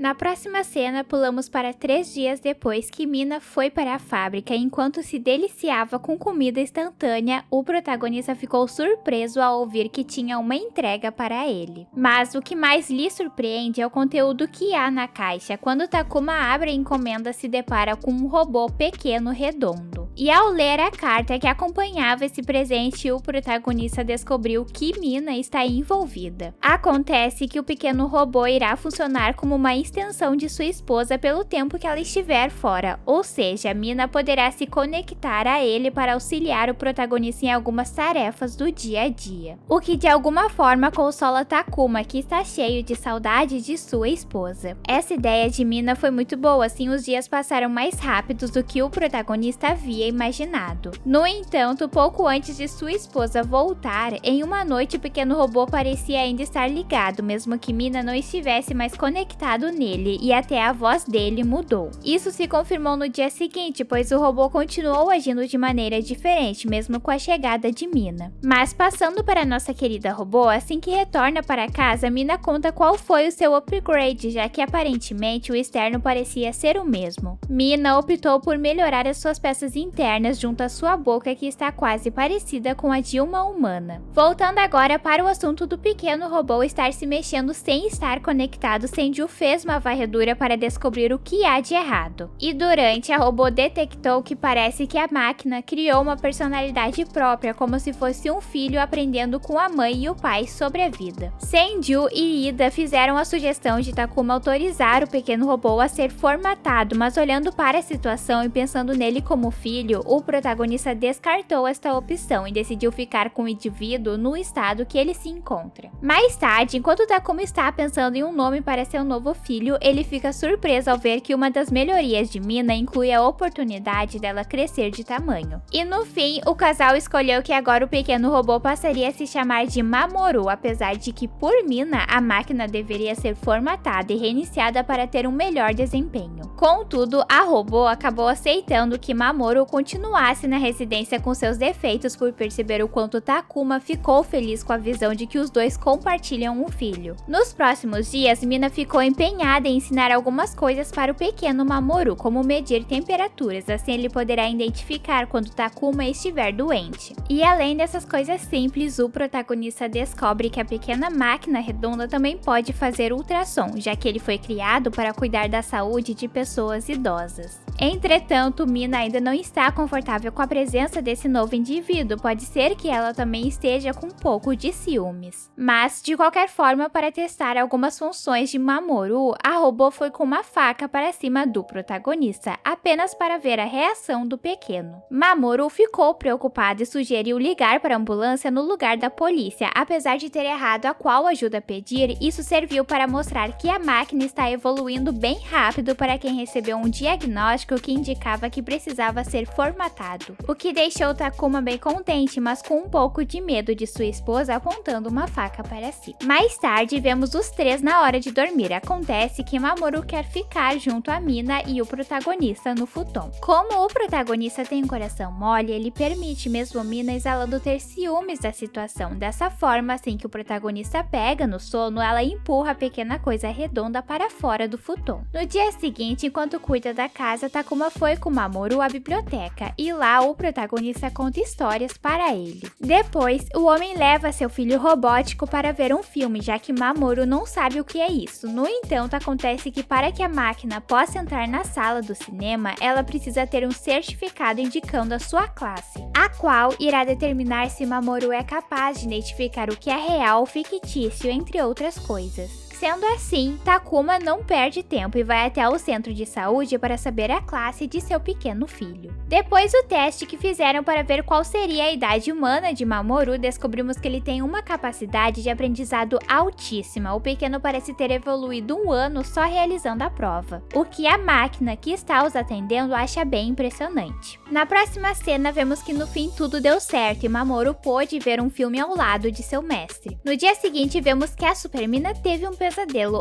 Na próxima cena, pulamos para 3 dias depois que Mina foi para a fábrica. Enquanto se deliciava com comida instantânea, o protagonista ficou surpreso ao ouvir que tinha uma entrega para ele. Mas o que mais lhe surpreende é o conteúdo que há na caixa. Quando Takuma abre a encomenda, se depara com um robô pequeno redondo. E ao ler a carta que acompanhava esse presente, o protagonista descobriu que Mina está envolvida. Acontece que o pequeno robô irá funcionar como uma extensão de sua esposa pelo tempo que ela estiver fora, ou seja, Mina poderá se conectar a ele para auxiliar o protagonista em algumas tarefas do dia a dia. O que de alguma forma consola Takuma, que está cheio de saudade de sua esposa. Essa ideia de Mina foi muito boa, assim os dias passaram mais rápidos do que o protagonista havia imaginado. No entanto, pouco antes de sua esposa voltar, em uma noite o pequeno robô parecia ainda estar ligado, mesmo que Mina não estivesse mais conectado nele, e até a voz dele mudou. Isso se confirmou no dia seguinte, pois o robô continuou agindo de maneira diferente, mesmo com a chegada de Mina. Mas passando para nossa querida robô, assim que retorna para casa, Mina conta qual foi o seu upgrade, já que aparentemente o externo parecia ser o mesmo. Mina optou por melhorar as suas peças internas junto à sua boca, que está quase parecida com a de uma humana. Voltando agora para o assunto do pequeno robô estar se mexendo sem estar conectado, Senju fez uma varredura para descobrir o que há de errado. E durante, a robô detectou que parece que a máquina criou uma personalidade própria, como se fosse um filho aprendendo com a mãe e o pai sobre a vida. Senju e Ida fizeram a sugestão de Takuma autorizar o pequeno robô a ser formatado, mas olhando para a situação e pensando nele como filho, o protagonista descartou esta opção e decidiu ficar com o indivíduo no estado que ele se encontra. Mais tarde, enquanto Takuma está pensando em um nome para seu novo filho, ele fica surpreso ao ver que uma das melhorias de Mina inclui a oportunidade dela crescer de tamanho. E no fim, o casal escolheu que agora o pequeno robô passaria a se chamar de Mamoru, apesar de que por Mina a máquina deveria ser formatada e reiniciada para ter um melhor desempenho. Contudo, a robô acabou aceitando que Mamoru continuasse na residência com seus defeitos por perceber o quanto Takuma ficou feliz com a visão de que os dois compartilham um filho. Nos próximos dias, Mina ficou empenhada em ensinar algumas coisas para o pequeno Mamoru, como medir temperaturas, assim ele poderá identificar quando Takuma estiver doente. E além dessas coisas simples, o protagonista descobre que a pequena máquina redonda também pode fazer ultrassom, já que ele foi criado para cuidar da saúde de pessoas idosas. Entretanto, Mina ainda não está confortável com a presença desse novo indivíduo, pode ser que ela também esteja com um pouco de ciúmes. Mas, de qualquer forma, para testar algumas funções de Mamoru, a robô foi com uma faca para cima do protagonista, apenas para ver a reação do pequeno. Mamoru ficou preocupado e sugeriu ligar para a ambulância no lugar da polícia. Apesar de ter errado a qual ajuda pedir, isso serviu para mostrar que a máquina está evoluindo bem rápido para quem recebeu um diagnóstico que indicava que precisava ser formatado, o que deixou Takuma bem contente, mas com um pouco de medo de sua esposa apontando uma faca para si. Mais tarde, vemos os três na hora de dormir. Acontece que Mamoru quer ficar junto a Mina e o protagonista no futon. Como o protagonista tem um coração mole, ele permite mesmo Mina exalando ter ciúmes da situação. Dessa forma, assim que o protagonista pega no sono, ela empurra a pequena coisa redonda para fora do futon. No dia seguinte, enquanto cuida da casa, Takuma foi com Mamoru à biblioteca e lá o protagonista conta histórias para ele. Depois, o homem leva seu filho robótico para ver um filme, já que Mamoru não sabe o que é isso. No entanto, acontece que para que a máquina possa entrar na sala do cinema, ela precisa ter um certificado indicando a sua classe, a qual irá determinar se Mamoru é capaz de identificar o que é real ou fictício, entre outras coisas. Sendo assim, Takuma não perde tempo e vai até o centro de saúde para saber a classe de seu pequeno filho. Depois do teste que fizeram para ver qual seria a idade humana de Mamoru, descobrimos que ele tem uma capacidade de aprendizado altíssima. O pequeno parece ter evoluído 1 ano só realizando a prova, o que a máquina que está os atendendo acha bem impressionante. Na próxima cena, vemos que no fim tudo deu certo e Mamoru pôde ver um filme ao lado de seu mestre. No dia seguinte, vemos que a Supermina teve um pesadelo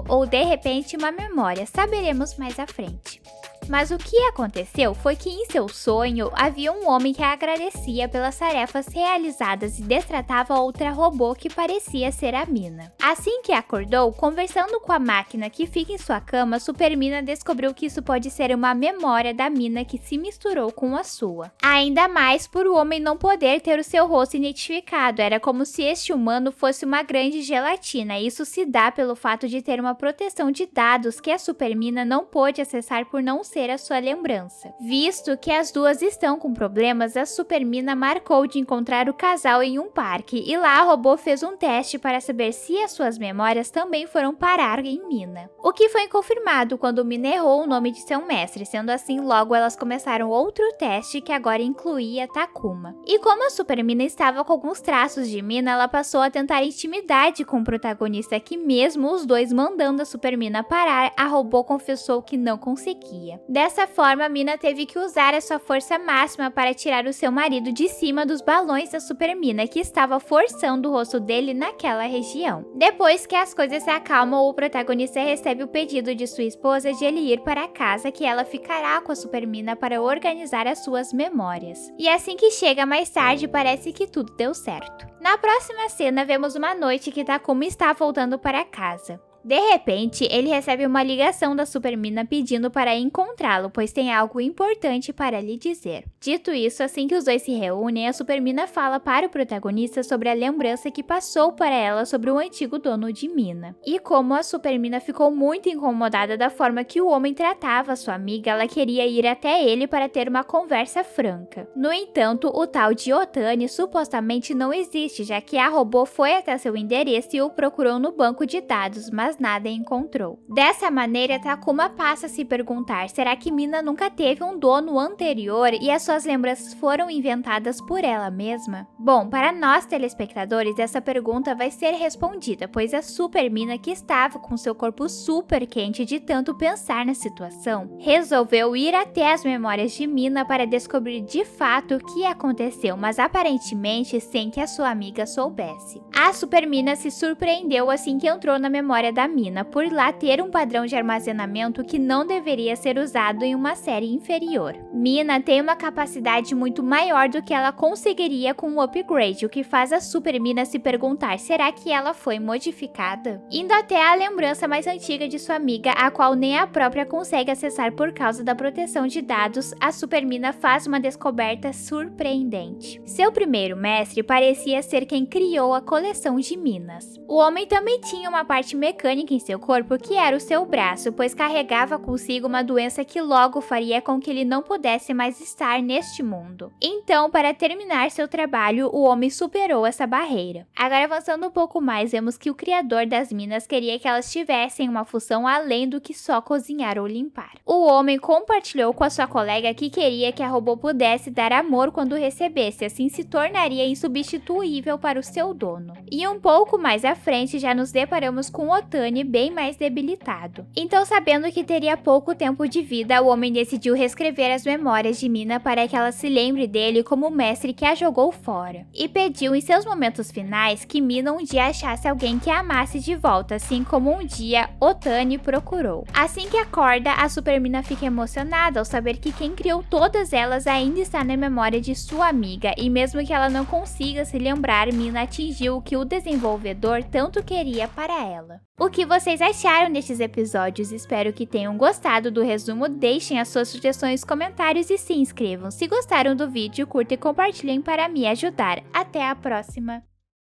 ou de repente uma memória, saberemos mais à frente. Mas o que aconteceu foi que em seu sonho havia um homem que a agradecia pelas tarefas realizadas e destratava outra robô que parecia ser a Mina. Assim que acordou, conversando com a máquina que fica em sua cama, Supermina descobriu que isso pode ser uma memória da Mina que se misturou com a sua. Ainda mais por o homem não poder ter o seu rosto identificado, era como se este humano fosse uma grande gelatina. Isso se dá pelo fato de ter uma proteção de dados que a Supermina não pôde acessar por não ser a sua lembrança. Visto que as duas estão com problemas, a Supermina marcou de encontrar o casal em um parque e lá a robô fez um teste para saber se as suas memórias também foram parar em Mina. O que foi confirmado quando Mina errou o nome de seu mestre, sendo assim logo elas começaram outro teste que agora incluía Takuma. E como a Supermina estava com alguns traços de Mina, ela passou a tentar intimidade com o protagonista que mesmo os dois mandando a Supermina parar, a robô confessou que não conseguia. Dessa forma, Mina teve que usar a sua força máxima para tirar o seu marido de cima dos balões da Supermina, que estava forçando o rosto dele naquela região. Depois que as coisas se acalmam, o protagonista recebe o pedido de sua esposa de ele ir para casa, que ela ficará com a Supermina para organizar as suas memórias. E assim que chega mais tarde, parece que tudo deu certo. Na próxima cena, vemos uma noite que Takuma está voltando para casa. De repente, ele recebe uma ligação da Supermina pedindo para encontrá-lo, pois tem algo importante para lhe dizer. Dito isso, assim que os dois se reúnem, a Supermina fala para o protagonista sobre a lembrança que passou para ela sobre o antigo dono de Mina. E como a Supermina ficou muito incomodada da forma que o homem tratava sua amiga, ela queria ir até ele para ter uma conversa franca. No entanto, o tal de Otani supostamente não existe, já que a robô foi até seu endereço e o procurou no banco de dados, mas nada encontrou. Dessa maneira, Takuma passa a se perguntar, será que Mina nunca teve um dono anterior e as suas lembranças foram inventadas por ela mesma? Bom, para nós telespectadores, essa pergunta vai ser respondida, pois a Supermina, que estava com seu corpo super quente de tanto pensar na situação, resolveu ir até as memórias de Mina para descobrir de fato o que aconteceu, mas aparentemente sem que a sua amiga soubesse. A Supermina se surpreendeu assim que entrou na memória da Mina, por lá ter um padrão de armazenamento que não deveria ser usado em uma série inferior. Mina tem uma capacidade muito maior do que ela conseguiria com um upgrade, o que faz a Supermina se perguntar, será que ela foi modificada? Indo até a lembrança mais antiga de sua amiga, a qual nem a própria consegue acessar por causa da proteção de dados, a Supermina faz uma descoberta surpreendente. Seu primeiro mestre parecia ser quem criou a coleção de Minas. O homem também tinha uma parte mecânica em seu corpo que era o seu braço, pois carregava consigo uma doença que logo faria com que ele não pudesse mais estar neste mundo. Então, para terminar seu trabalho, o homem superou essa barreira. Agora, avançando um pouco mais, vemos que o criador das minas queria que elas tivessem uma função além do que só cozinhar ou limpar. O homem compartilhou com a sua colega que queria que a robô pudesse dar amor quando recebesse, assim se tornaria insubstituível para o seu dono. E um pouco mais à frente, já nos deparamos com Otani bem mais debilitado. Então, sabendo que teria pouco tempo de vida, o homem decidiu reescrever as memórias de Mina para que ela se lembre dele como o mestre que a jogou fora. E pediu em seus momentos finais que Mina um dia achasse alguém que a amasse de volta, assim como um dia Otani procurou. Assim que acorda, a Supermina fica emocionada ao saber que quem criou todas elas ainda está na memória de sua amiga, e mesmo que ela não consiga se lembrar, Mina atingiu o que o desenvolvedor tanto queria para ela. O que vocês acharam destes episódios? Espero que tenham gostado do resumo, deixem as suas sugestões, comentários e se inscrevam. Se gostaram do vídeo, curtam e compartilhem para me ajudar. Até a próxima!